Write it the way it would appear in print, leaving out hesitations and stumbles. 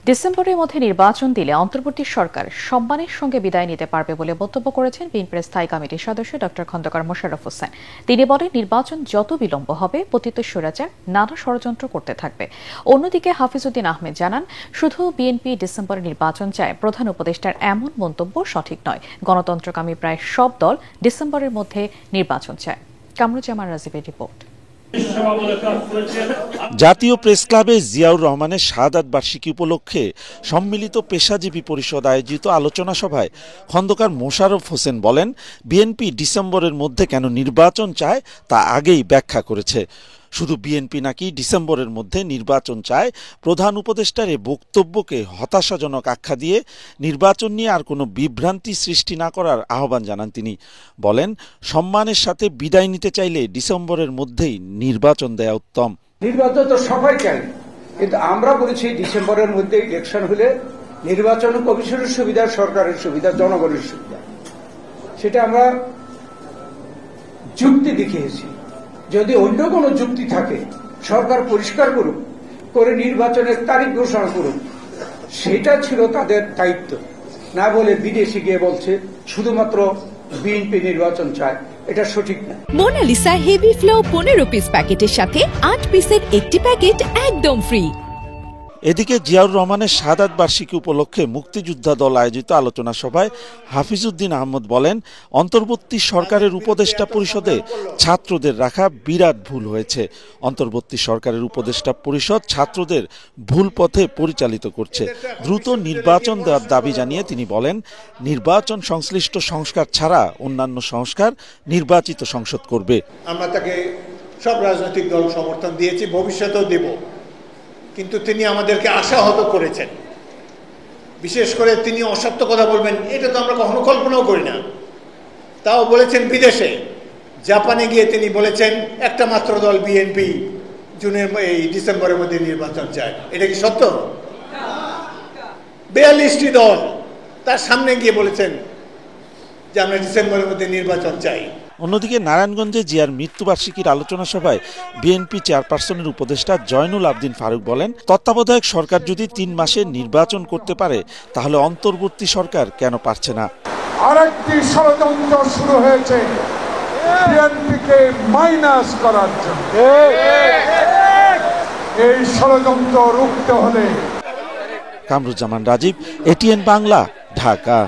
ডিসেম্বরের মধ্যে নির্বাচন দিলে অন্তর্বর্তী সরকার সম্মানের সঙ্গে বিদায় নিতে পারবে বলে মন্তব্য করেছেন বিএনপির স্থায়ী কমিটির সদস্য ড খন্দকার মোশাররফ হোসেন। তিনি বলেন, নির্বাচন যত বিলম্ব হবে পতিত স্বৈরাচার নানা ষড়যন্ত্র করতে থাকবে। অন্যদিকে হাফিজউদ্দিন আহমেদ জানান, শুধু বিএনপি ডিসেম্বরে নির্বাচন চায়, প্রধান উপদেষ্টার এমন মন্তব্য সঠিক নয়। গণতন্ত্রকামী প্রায় সব দল ডিসেম্বরের মধ্যে নির্বাচন চায়। কামরুজ্জামান রাজীবের রিপোর্ট। জাতীয় প্রেস ক্লাবে জিয়াউর রহমানের শাহাদাত বার্ষিকী উপলক্ষে সম্মিলিত পেশাজীবী পরিষদ আয়োজিত আলোচনা সভায় খন্দকার মোশাররফ হোসেন বলেন, বিএনপি ডিসেম্বরের মধ্যে কেন নির্বাচন চায় তা আগেই ব্যাখ্যা করেছে। শুধু বিএনপি নাকি ডিসেম্বরের মধ্যে নির্বাচন চায়, প্রধান উপদেষ্টার এ বক্তব্যকে হতাশাজনক আখ্যা দিয়ে নির্বাচন নিয়ে আর কোনো বিভ্রান্তি সৃষ্টি না করার আহ্বান জানান তিনি। বলেন, সম্মানের সাথে বিদায় নিতে চাইলে ডিসেম্বরের মধ্যেই নির্বাচন দেয়া উত্তম। নির্বাচন তো সবাই চাই, কিন্তু আমরা বলেছি ডিসেম্বরের মধ্যে ইলেকশন হলে নির্বাচন কমিশনের সুবিধা, সরকারের সুবিধা, জনগণের সুবিধা, সেটা আমরা যুক্তি দেখিয়েছি। যদি অন্য কোনো যুক্তি থাকে, সরকার পরিষ্কার করুক, করে নির্বাচনের তারিখ ঘোষণা করুক, সেটা ছিল তাদের দায়িত্ব। না বলে বিদেশে গিয়ে বলছে শুধুমাত্র বিএনপি নির্বাচন চায়, এটা সঠিক না। মোনালিসা হেভি ফ্লো 15 পিস প্যাকেটের সাথে 8 পিসের একটি প্যাকেট একদম ফ্রি। এদিকে জিয়াউর রহমানের শাহাদাত বার্ষিকী উপলক্ষে মুক্তিযোদ্ধা দল আয়োজিত আলোচনা সভায় হাফিজউদ্দিন আহমেদ বলেন, অন্তর্বর্তী সরকারের উপদেষ্টা পরিষদে ছাত্রদের রাখা বিরাট ভুল হয়েছে। অন্তর্বর্তী সরকারের উপদেষ্টা পরিষদ ছাত্রদের ভুল পথে পরিচালিত করছে। দ্রুত নির্বাচন দেওয়ার দাবি জানিয়ে তিনি বলেন, নির্বাচন সংশ্লিষ্ট সংস্কার ছাড়া অন্যান্য সংস্কার নির্বাচিত সংসদ করবে। আমরা তাকে সব রাজনৈতিক দল সমর্থন দিয়েছি, ভবিষ্যতেও দেব, কিন্তু তিনি আমাদেরকে আশাহত করেছেন। বিশেষ করে তিনি অসত্য কথা বলবেন, এটা তো আমরা কখনো কল্পনাও করি না। তাও বলেছেন বিদেশে, জাপানে গিয়ে তিনি বলেছেন একটা মাত্র দল বিএনপি এই ডিসেম্বরের মধ্যে নির্বাচন চায়। এটা কি সত্য? 42টি দল তার সামনে গিয়ে বলেছেন যে আমরা ডিসেম্বরের মধ্যে নির্বাচন চাই। অন্যদিকে নারায়ণগঞ্জে জিয়ার মৃত্যুবার্ষিকীর আলোচনা সভায় বিএনপি চেয়ারপারসনের উপদেষ্টা জয়নুল আবদিন ফারুক বলেন, তত্ত্বাবধায়ক সরকার যদি 3 মাসে নির্বাচন করতে পারে, তাহলে অন্তর্বর্তী সরকার কেন পারছে না? আরেকটি ষড়যন্ত্র শুরু হয়েছে বিএনপিকে মাইনাস করার জন্য। এই ষড়যন্ত্র রুখতে হলে। কামরুজ্জামান রাজীব, এটিএন বাংলা, ঢাকা।